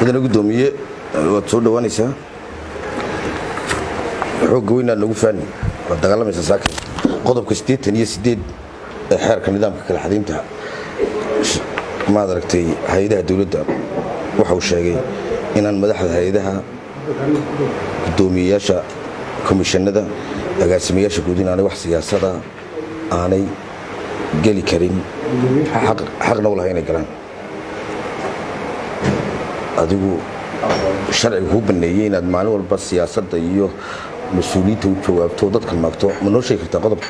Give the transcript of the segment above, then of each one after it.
midna gudoomiye waad soo dhawaanaysaa xoog weyn lagu faani dagaalamaysa saakin qodobka 88 ee xeerka nidaamka kala xadiinta ma aragtay hay'adaha dawladda waxa uu sheegay inaan madaxda hay'adaha gudoomiyaasha komishanada agaasimayaasha guud inaanay wax siyaasada aanay gali karin xaqna u lahayn galaan adigu sharcigu ku baneeyay inaad maalin walba siyaasadda iyo mas'uuliyadda u jawaabto dadka maagto ma noo sheegi kartaa qodobka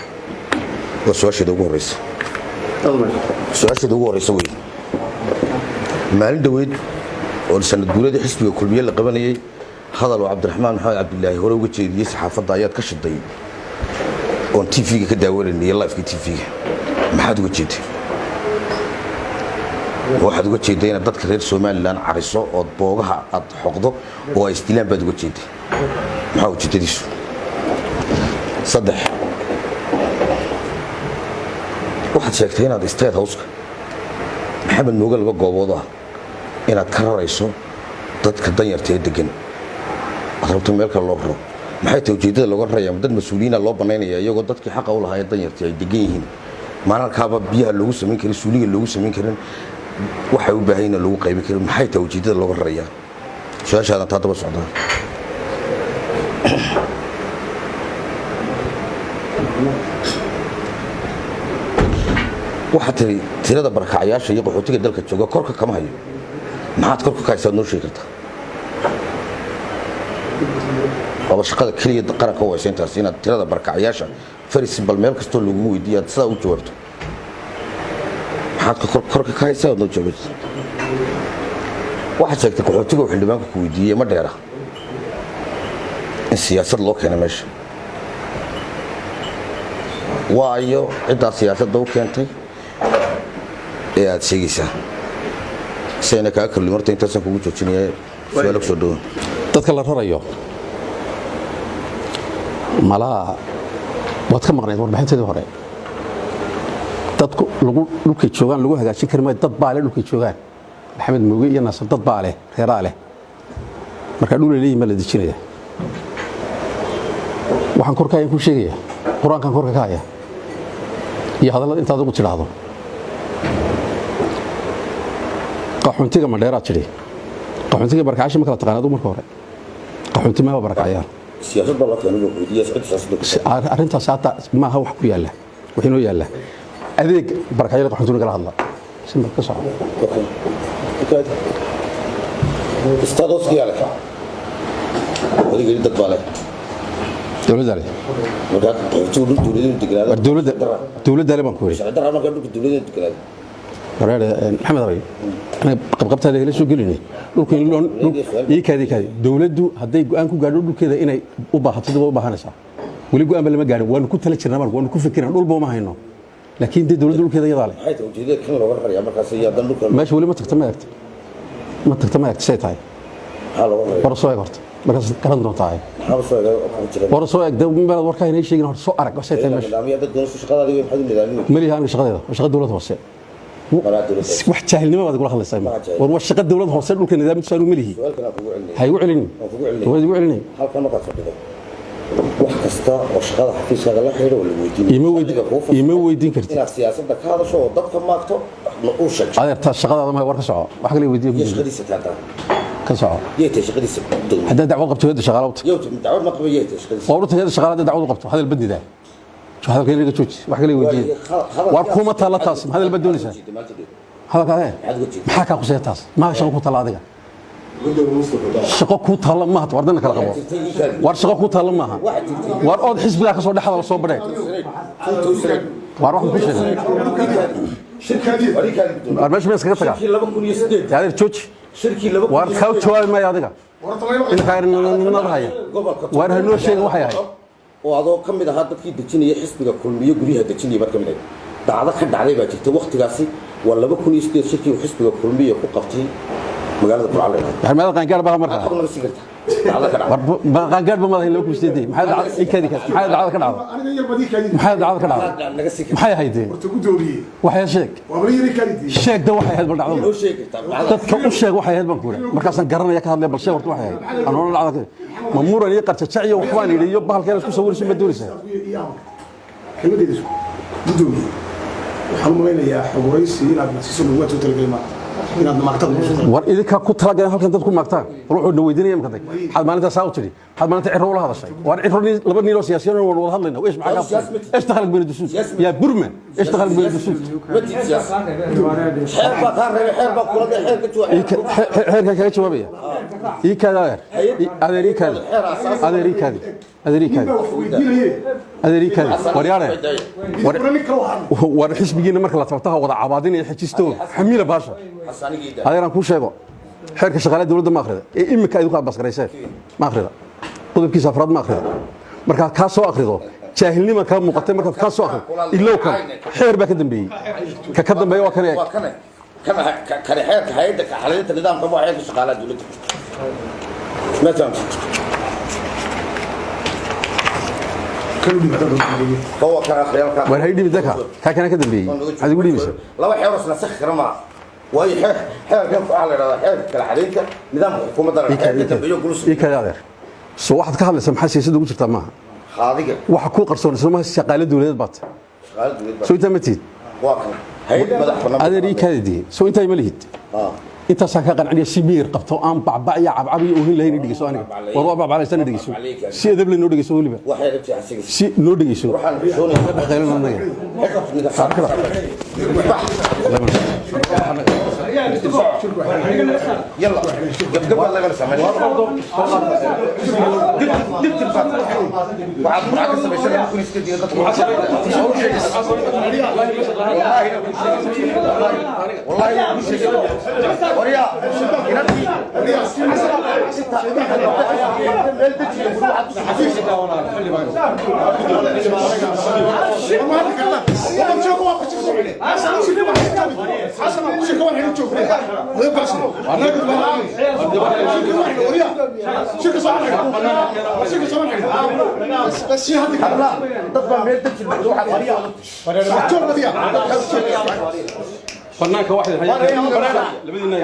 su'aasha ugu horeysa way maalin dhaweyd oo sanad guuleed xisbiga kulmiye la qabanayay hadal Cabdiraxmaan Maxamed Cabdullaahi hore uga jeediyay saxaafadda ayaad ka shiday oo TV-ga ka daawanayay live-ka TV-ga maxaad uga jeeday waxaad uga jeeday in dadka reer Soomaaliland cariso oo boogaha aad xoqdo oo ay istilaan baad uga jeeday maxaa ujeedadiisu saddex waxaad sheegtay inaad State House-ka Maxamed Mooga laba goobood ah inaad ka rarayso dadka danyarta ee degan arabta meel kale loo raro maxay tahay ujeedada looga rarayaa dad mas'uuliyiin loo banaynaya iyagoo dadkii xaq u lahaayeen danyarta ay degan yihiin maalinkaaba biyaha loogu sameyn karin suuliga loogu sameyn karin waxa u baahan in lagu qaybin karo maxay tahay ujeedada looga rarayaa su'aashaada taa daba socda waxa tirada barakacayaasha iyo qaxootiga dalka jooga korka kama hayo maxaad korka ka haysaa noo sheegi kartaa waba shaqada kaliya qaranka oo aysan taas inaad tirada barakacayaasha faris bal meel kasto lagu weydiiyo sida u jawaabto maxaad korka ka haysaa noo jawaabto waxa sheegtay qaxootiga oo xildhibaanka ku weydiiyay ma dheera in siyaasad loo keenay meesha waayo cidda siyaasadda u keentay ee aad sheegaysaa sayna ka kala martay intaas kugu joojinaya su'aalo soo dhaw dadka la rarayo mala wad ka maqnayd warbixinteedii hore dadku dhulkay joogaan lagu hagaajin karo ma dad baale dhulkay joogaan Maxamed Mooge iyo Nasir dad baale reeraale marka dhul leeyahay ma la dijinaya waxaan korkaaga ku sheegaya quraankan korka ka haya iyo hadalada intaad ugu tiraahdo qaxoontiga ma dheeraad jiray qaxoontiga barakacayaasha ma kala taqaanado marka hore qaxoonti ma barakacayaa siyaasadda la keenay oo weydiiyay siyaasadda arrintaas hata ma aha wax ku yaala wixii noo yaala adeeg barakacayaasha qaxoontiga kala hadla simba ka socdo istados yaala wadiga dad baale dawladda marka dawladda baan ku weeyay shaqada marka dawladda degan wareer maxamed abi ana qabqabtaada la soo gelinay dhulkeen kaadi dawladdu haday go'aan ku gaadho dhulkeeda inay u baahato u baahanaysaa wali go'aan lama gaadhin waan ku tala jirnaa waan ku fikirnaa dhulba ma hayno laakiin dawladdu dhulkeeda iyada leh waxay tahay ujeedada kan looga rarayaa markaas iyo dan dhulka meesha wali ma tagtamaagta say tahay war soo eeg horta markaas qaran doontaa war soo eeg dawladda warka inay sheegin horta soo arag say tahay meesha nidaamyada doonaysa shaqadaada way maxay nidaamiyeen maliha shaqadeeda shaqada dawladda hoose wax jaahilnimo baad kula hadlaysaa war wax shaqada dawladda hoose dhulka nidaamkiisu aanu malihi hay u celin halkan markaad fadhido wax kasta oo shaqada xafiiskaaga la xiriiro la weydiin ima weydiin kartid inaad siyaasadda ka hadasho oo dadka maagto u sheeg adeerta shaqadaada ma war ka soco wax kale weydiin shaqadiisa taata ka soco yeetay shaqadiisa hadda dacwad qabto yeetay shaqaalawta dacwad ma qabay yeetay shaqadiisa oo yeetay shaqaalada dacwad qabto hadal badida هذا كله يجوز وحكي ويدين واركومة ثلاثة هذا اللي بدونيسه هذا كذا محاكا قصيتاس ما شغل طلع ذيك شقوق طلع ما توردنا كلا قبوا وار شقوق طلع ما وار أود حسب ذاك صور لحظة صوب بريك واروح مفيش وار مش بس كذا يعني تشوش وار خاوت شوال ما ياديك إن خير نضحي وار هنو شيء وحياة oo adoo kamid ah dadkii dejinaya xisbiga kulmiye guriga dejinaya marka mid dacdo ka dhacday baa jirtay waqtigaasi waa 2008 shirkii xisbiga kulmiye ku qabtay magaalada Burcale magaalada qaan gaar baa markaa ما قاعد بما هي لو كوستيدي محل كذي محل دعوه كدعوه محل دعوه كدعوه محل هيدي waxay sheeg sheeg da waxay hadal dhacdo dadka u sheeg waxay hadal baan ku leeyahay markaas aan garanaya ka hadlay bal sheeg waxay ahayd anoon dhacdo mamuur ay qartaciyo waxbaan yiriyo bahalkeen isku sawirayso ma doonaysaa kelmadeedu gudoomiye waxaan u maleynayaa xogoraysi inaad nasiiso lagu wato talgalma inaad maagtad war idinka ku talagalay halkan dad ku maagtaan wuxuu na weydiinaya marka day xad maalinta saa u tiri xad maalinta cirro la hadashay war cirro laba nin oo siyaasiyiin oo wada hadlayna weesh maxaa ka اشتغل بين الدسوس يا برمان اشتغل بين الدسوس حير كذا جوابيه اي كذا ادري كذا ادري كذا ادري كذا ادري كذا ورياره war xisbigiina marka la tabtaha wada cabaadin ay xajisto xamiila baasha adeeran ku sheego xeerka shaqaalaha dawladda ma akhrida ee imika ay u ka basqareysay ma akhrida qodobkiisa afraad ma akhrida marka ka soo akhrido jaahilnimo ka muuqatay marka ka soo akhrido ilaa kan xeer ba ka dambeeyay ka dambeeyay waa kan xeerka hay'adda ka xalinta nidaamka waa xeerka shaqaalaha dawladda ma taam هو كان خيال كان وين هيدي بدك كان كده بي هذه يقول لي بس لو حيرس نسخ كرما واي حير كان على حير كلا حديثه نظام حكومه دار اي كذا سو واحد ka hadlaysa maxay siyaasada ugu jirtaa maaha qaadiga waxa ku qarsoon Soomaaliya shaqaale dawladeed baad soo inta matid waa kan hay'ad madax banaan adeeri kaadii soo inta ma lihid inta saaka qanciyay simiir qabto aan bacbacya cabcabiyo oo hin lahayn dhigiso aniga war waa bacbalaysan dhigiso si adab leh noo dhigiso waliba waxay rabtay xasiga si noo dhigiso waxaan xishoonay khayran anaga يلا قبل الله يغلس عمل وعاد معك سبيشال ممكن يستدي والله وريا فنانك واحد لبدينا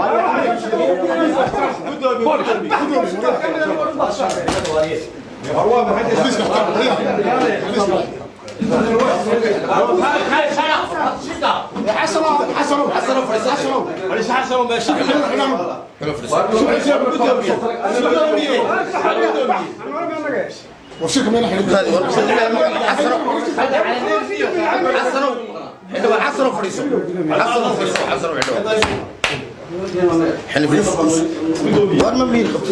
وشيك من عندما عصروا فريسو حنا في الفلوس وين ما مين قبل